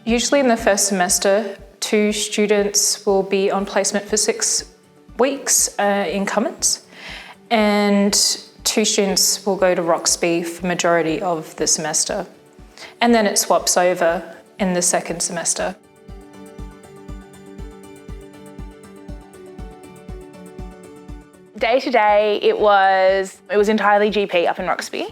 Usually in the first semester, 2 students will be on placement for 6 weeks in Cummins, and 2 students will go to Roxby for the majority of the semester. And then it swaps over in the second semester. Day to day, it was entirely GP up in Roxby,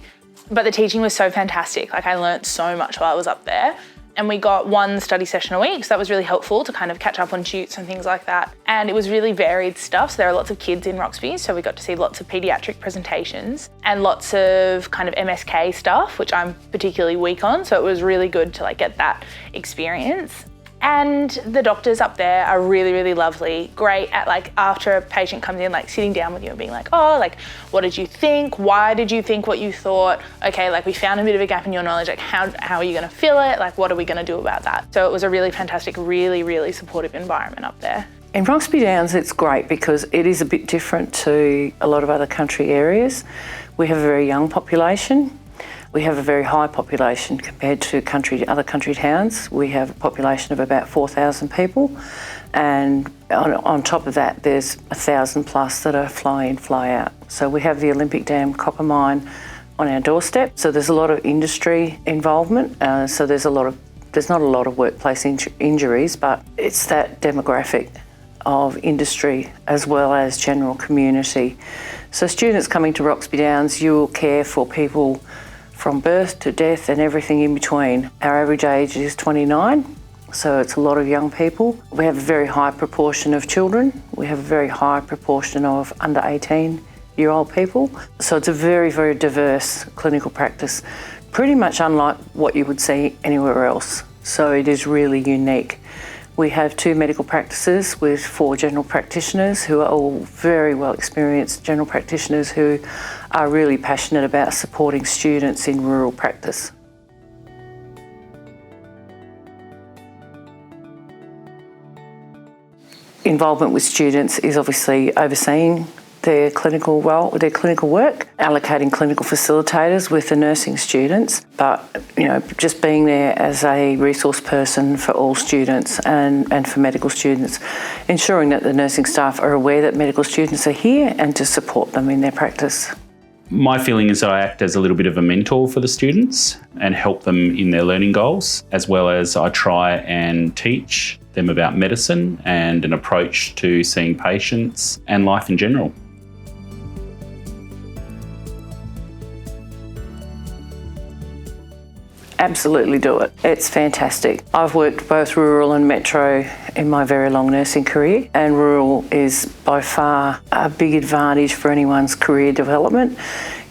but the teaching was so fantastic. Like, I learnt so much while I was up there. And we got 1 study session a week, so that was really helpful to kind of catch up on shoots and things like that. And it was really varied stuff, so there are lots of kids in Roxby, so we got to see lots of paediatric presentations and lots of kind of MSK stuff, which I'm particularly weak on, so it was really good to get that experience. And the doctors up there are really, really lovely, great at after a patient comes in, sitting down with you and being what did you think? Why did you think what you thought? Okay, we found a bit of a gap in your knowledge, how are you gonna fill it? What are we gonna do about that? So it was a really fantastic, really, really supportive environment up there. In Roxby Downs, it's great because it is a bit different to a lot of other country areas. We have a very young population. We have a very high population compared to other country towns. We have a population of about 4,000 people, and on top of that there's 1,000 plus that are fly in, fly out. So we have the Olympic Dam copper mine on our doorstep, so there's a lot of industry involvement, so there's not a lot of workplace injuries, but it's that demographic of industry as well as general community. So students coming to Roxby Downs, you will care for people from birth to death and everything in between. Our average age is 29, so it's a lot of young people. We have a very high proportion of children. We have a very high proportion of under 18-year-old people. So it's a very, very diverse clinical practice, pretty much unlike what you would see anywhere else. So it is really unique. We have 2 medical practices with 4 general practitioners who are all very well experienced general practitioners who are really passionate about supporting students in rural practice. Involvement with students is obviously overseeing their clinical work, allocating clinical facilitators with the nursing students, but just being there as a resource person for all students and for medical students, ensuring that the nursing staff are aware that medical students are here and to support them in their practice. My feeling is that I act as a little bit of a mentor for the students and help them in their learning goals, as well as I try and teach them about medicine and an approach to seeing patients and life in general. Absolutely do it. It's fantastic. I've worked both rural and metro in my very long nursing career, and rural is by far a big advantage for anyone's career development.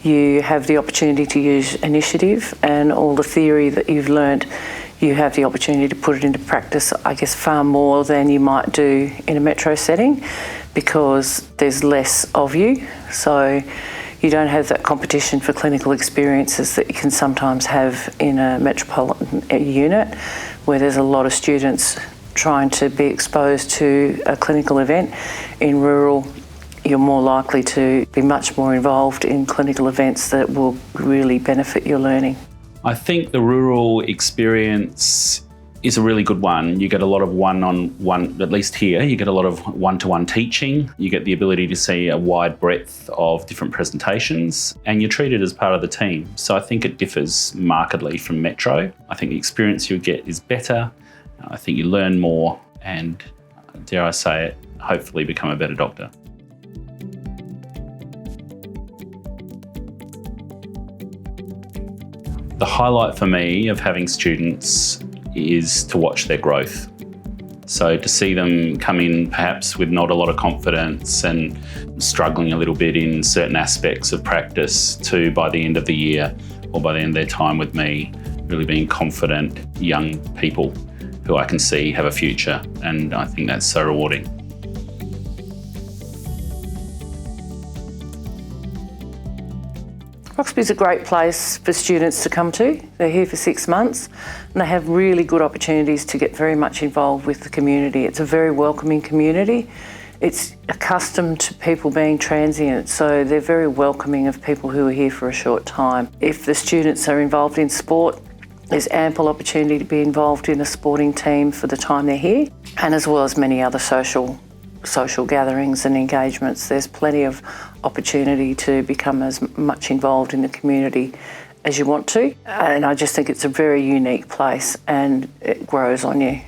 You have the opportunity to use initiative and all the theory that you've learnt. You have the opportunity to put it into practice, I guess, far more than you might do in a metro setting because there's less of you. So you don't have that competition for clinical experiences that you can sometimes have in a metropolitan unit where there's a lot of students trying to be exposed to a clinical event. In rural, you're more likely to be much more involved in clinical events that will really benefit your learning. I think the rural experience is a really good one. You get a lot of one-on-one, at least here, you get a lot of one-to-one teaching. You get the ability to see a wide breadth of different presentations and you're treated as part of the team. So I think it differs markedly from metro. I think the experience you get is better. I think you learn more and, dare I say it, hopefully become a better doctor. The highlight for me of having students is to watch their growth. So to see them come in perhaps with not a lot of confidence and struggling a little bit in certain aspects of practice to by the end of the year or by the end of their time with me, really being confident young people who I can see have a future, and I think that's so rewarding. Roxby is a great place for students to come to. They're here for 6 months and they have really good opportunities to get very much involved with the community. It's a very welcoming community. It's accustomed to people being transient, so they're very welcoming of people who are here for a short time. If the students are involved in sport, There's ample opportunity to be involved in a sporting team for the time they're here, and as well as many other social gatherings and engagements. There's plenty of opportunity to become as much involved in the community as you want to, and I just think it's a very unique place and it grows on you.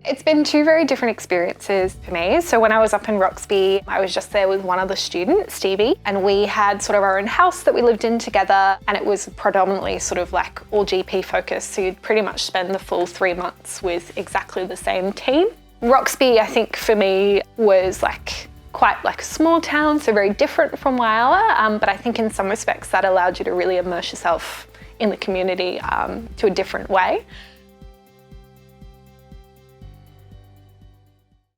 It's been two very different experiences for me. So when I was up in Roxby, I was just there with one other student, Stevie, and we had sort of our own house that we lived in together, and it was predominantly sort of like all GP focused. So you'd pretty much spend the full 3 months with exactly the same team. Roxby, I think for me, was quite like a small town, so very different from Whyalla, but I think in some respects that allowed you to really immerse yourself in the community to a different way.